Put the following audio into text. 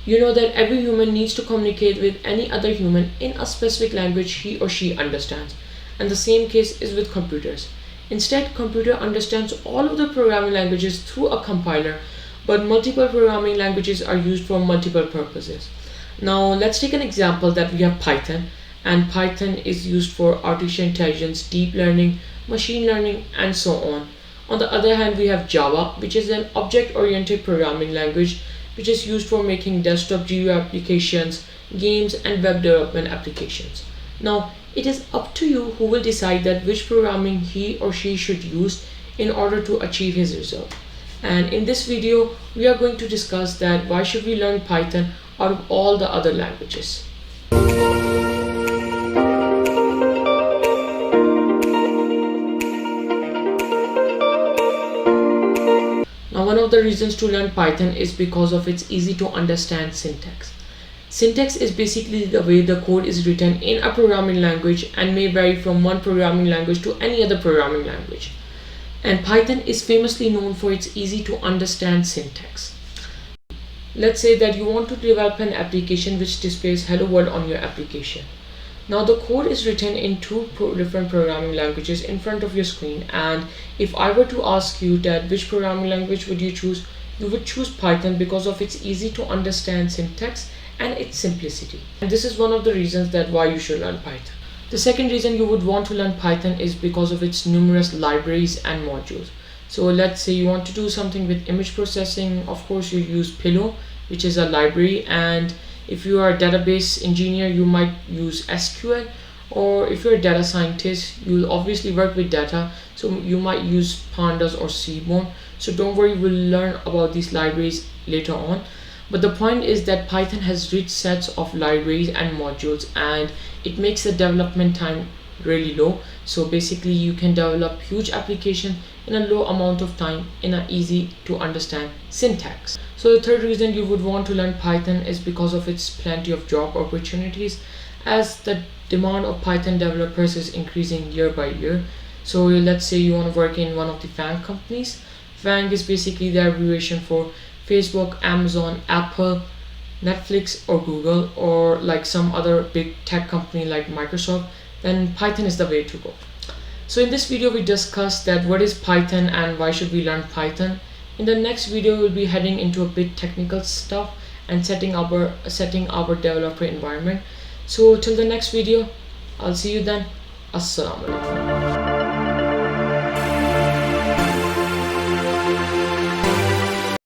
You know that every human needs to communicate with any other human in a specific language he or she understands. And the same case is with computers. Instead, computer understands all of the programming languages through a compiler, but multiple programming languages are used for multiple purposes. Now, let's take an example that we have Python, and Python is used for artificial intelligence, deep learning, machine learning, and so on. On the other hand, we have Java, which is an object-oriented programming language which is used for making desktop GUI applications, games, and web development applications. Now, it is up to you who will decide that which programming he or she should use in order to achieve his result. And in this video, we are going to discuss that why should we learn Python out of all the other languages. Now, one of the reasons to learn Python is because of its easy to understand syntax. Syntax is basically the way the code is written in a programming language and may vary from one programming language to any other programming language. And Python is famously known for its easy to understand syntax. Let's say that you want to develop an application which displays hello world on your application. Now the code is written in two different programming languages in front of your screen, and if I were to ask you that which programming language would you choose, you would choose Python because of its easy to understand syntax and its simplicity. And this is one of the reasons that why you should learn Python. The second reason you would want to learn Python is because of its numerous libraries and modules. So let's say you want to do something with image processing, of course you use Pillow, which is a library, and if you are a database engineer, you might use SQL, or if you're a data scientist, you'll obviously work with data, so you might use Pandas or Seaborn. So don't worry, we'll learn about these libraries later on. But the point is that Python has rich sets of libraries and modules, and it makes the development time really low. So basically you can develop huge applications in a low amount of time in an easy to understand syntax. So the third reason you would want to learn Python is because of its plenty of job opportunities, as the demand of Python developers is increasing year by year. So let's say you want to work in one of the FANG companies. FANG is basically the abbreviation for Facebook, Amazon, Apple, Netflix, or Google, or like some other big tech company like Microsoft. Then Python is the way to go. So in this video we discussed that what is Python and why should we learn Python. In the next video we'll be heading into a bit technical stuff and setting our developer environment. So till the next video, I'll see you then. Assalamu alaikum.